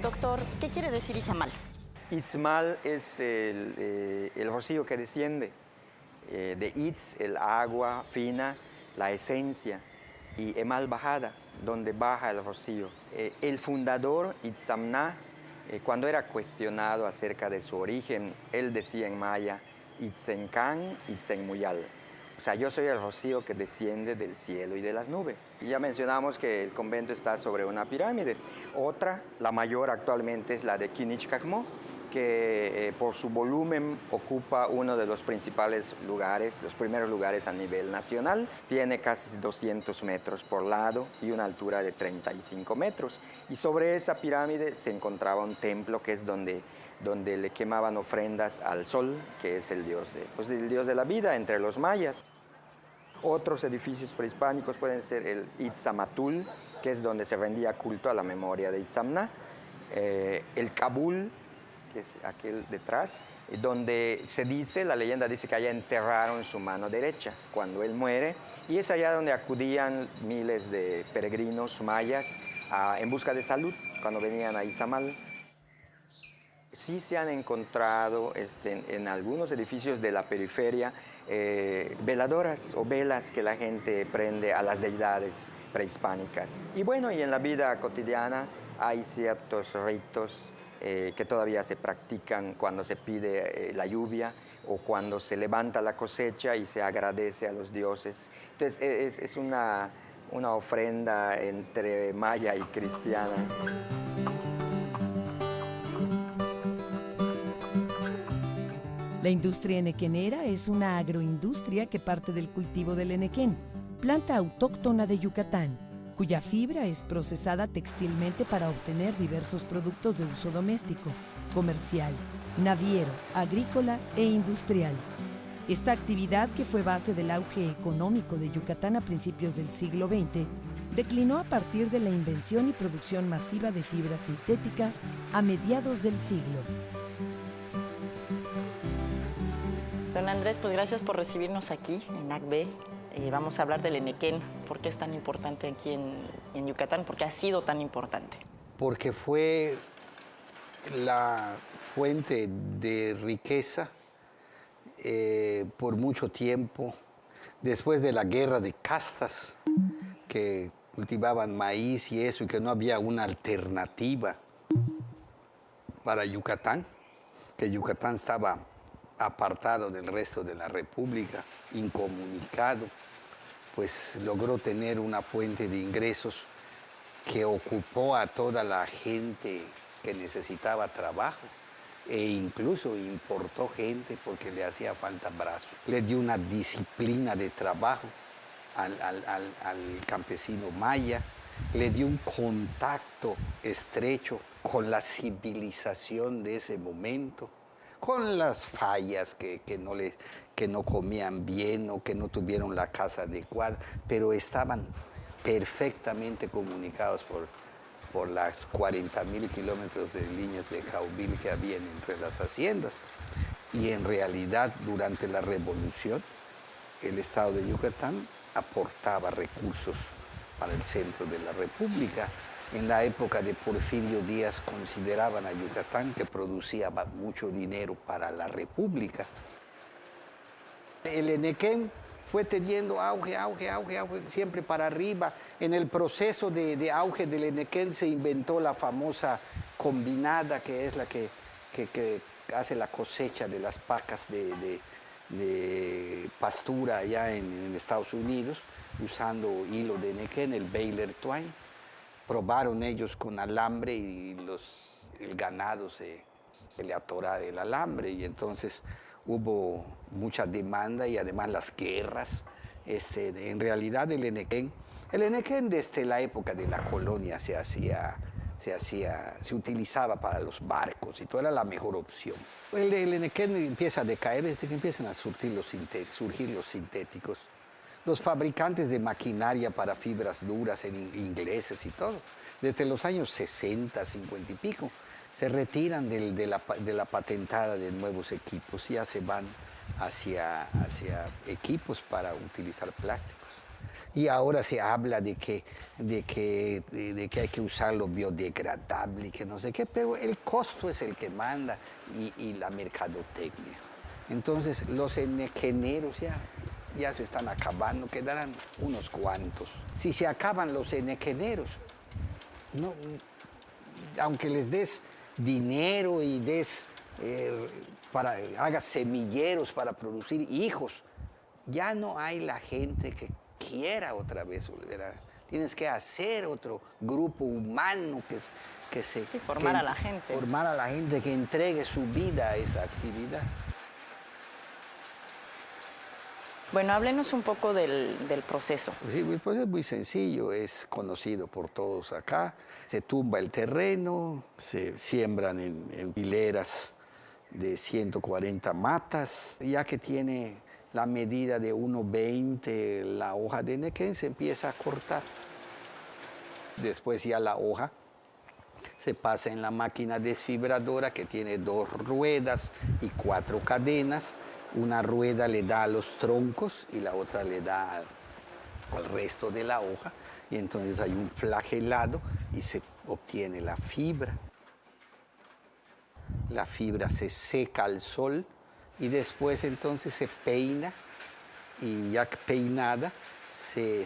Doctor, ¿qué quiere decir Izamal? Itzmal es el rocío que desciende. De Itz, el agua fina, la esencia, y Emal bajada, donde baja el rocío. El fundador, Itzamná, cuando era cuestionado acerca de su origen, él decía en maya, Itzencan, Itzenmuyal. O sea, yo soy el rocío que desciende del cielo y de las nubes. Y ya mencionamos que el convento está sobre una pirámide. Otra, la mayor actualmente, es la de Kinichkakmo, que por su volumen ocupa uno de los principales lugares, los primeros lugares a nivel nacional. Tiene casi 200 metros por lado y una altura de 35 metros. Y sobre esa pirámide se encontraba un templo que es donde le quemaban ofrendas al sol, que es el dios de la vida entre los mayas. Otros edificios prehispánicos pueden ser el Itzamatul, que es donde se rendía culto a la memoria de Itzamná, el Kabul, que es aquel detrás, donde la leyenda dice que allá enterraron su mano derecha cuando él muere, y es allá donde acudían miles de peregrinos mayas en busca de salud cuando venían a Izamal. Sí se han encontrado en algunos edificios de la periferia veladoras o velas que la gente prende a las deidades prehispánicas. Y bueno, y en la vida cotidiana hay ciertos ritos que todavía se practican cuando se pide la lluvia o cuando se levanta la cosecha y se agradece a los dioses. Entonces es una ofrenda entre maya y cristiana. La industria enequenera es una agroindustria que parte del cultivo del enequén, planta autóctona de Yucatán, cuya fibra es procesada textilmente para obtener diversos productos de uso doméstico, comercial, naviero, agrícola e industrial. Esta actividad, que fue base del auge económico de Yucatán a principios del siglo XX, declinó a partir de la invención y producción masiva de fibras sintéticas a mediados del siglo. Don Andrés, pues gracias por recibirnos aquí en ACB. Vamos a hablar del enequén. ¿Por qué es tan importante aquí en Yucatán? ¿Por qué ha sido tan importante? Porque fue la fuente de riqueza por mucho tiempo, después de la guerra de castas, que cultivaban maíz y eso, y que no había una alternativa para Yucatán, que Yucatán estaba apartado del resto de la República, incomunicado, pues logró tener una fuente de ingresos que ocupó a toda la gente que necesitaba trabajo e incluso importó gente porque le hacía falta brazos. Le dio una disciplina de trabajo al campesino maya, le dio un contacto estrecho con la civilización de ese momento, con las fallas que no comían bien o que no tuvieron la casa adecuada, pero estaban perfectamente comunicados por las 40.000 kilómetros de líneas de caubil que habían entre las haciendas. Y en realidad, durante la revolución, el estado de Yucatán aportaba recursos para el centro de la República. En la época de Porfirio Díaz consideraban a Yucatán que producía mucho dinero para la República. El enequén fue teniendo auge, siempre para arriba. En el proceso de auge del enequén se inventó la famosa combinada, que es la que hace la cosecha de las vacas de pastura allá en Estados Unidos, usando hilo de enequén, el baler twine. Probaron ellos con alambre y el ganado se le atoraba el alambre, y entonces hubo mucha demanda y además las guerras. En realidad el enequén desde la época de la colonia se utilizaba para los barcos y todo, era la mejor opción. El enequén empieza a decaer desde que empiezan a surgir los sintéticos, los fabricantes de maquinaria para fibras duras ingleses y todo, desde los años 60, 50 y pico, se retiran de la patentada de nuevos equipos y ya se van hacia equipos para utilizar plásticos. Y ahora se habla de que hay que usarlo biodegradable y que no sé qué, pero el costo es el que manda y la mercadotecnia. Entonces los enequeneros ya se están acabando, quedarán unos cuantos. Si se acaban los enequeneros, no, aunque les des dinero y hagas semilleros para producir hijos, ya no hay la gente que quiera otra vez volver a... Tienes que hacer otro grupo humano que formar a la gente. Formar a la gente que entregue su vida a esa actividad. Bueno, háblenos un poco del proceso. Sí, el proceso es muy sencillo, es conocido por todos acá. Se tumba el terreno, se siembran en hileras de 140 matas, ya que tiene la medida de 1,20 la hoja de nequén, se empieza a cortar. Después ya la hoja se pasa en la máquina desfibradora que tiene 2 ruedas y 4 cadenas. Una rueda le da a los troncos y la otra le da al resto de la hoja. Y entonces hay un flagelado y se obtiene la fibra. La fibra se seca al sol y después entonces se peina y ya peinada se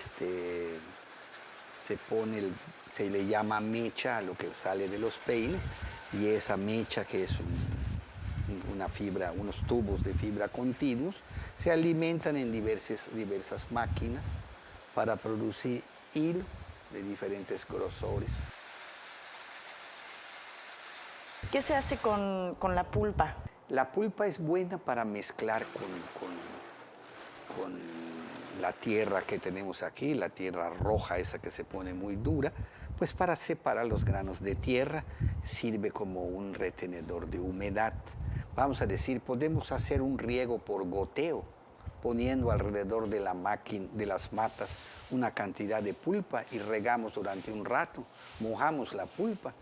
le llama mecha a lo que sale de los peines, y esa mecha, que es una fibra, unos tubos de fibra continuos, se alimentan en diversas máquinas para producir hilo de diferentes grosores. ¿Qué se hace con la pulpa? La pulpa es buena para mezclar con la tierra que tenemos aquí, la tierra roja, esa que se pone muy dura, pues para separar los granos de tierra sirve como un retenedor de humedad. Vamos a decir, podemos hacer un riego por goteo, poniendo alrededor de las matas una cantidad de pulpa y regamos durante un rato, mojamos la pulpa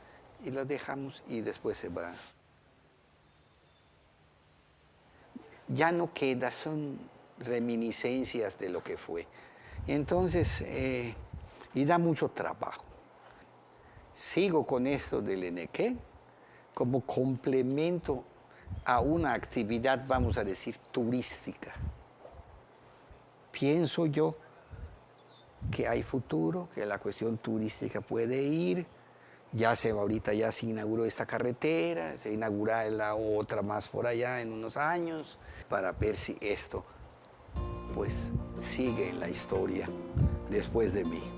y la dejamos y después se va. Ya no queda, son reminiscencias de lo que fue. Entonces, y da mucho trabajo. Sigo con esto del enequén como complemento a una actividad, vamos a decir, turística. Pienso yo que hay futuro, que la cuestión turística puede ir. Ahorita ya se inauguró esta carretera, se inaugurará la otra más por allá en unos años, para ver si esto pues sigue en la historia después de mí.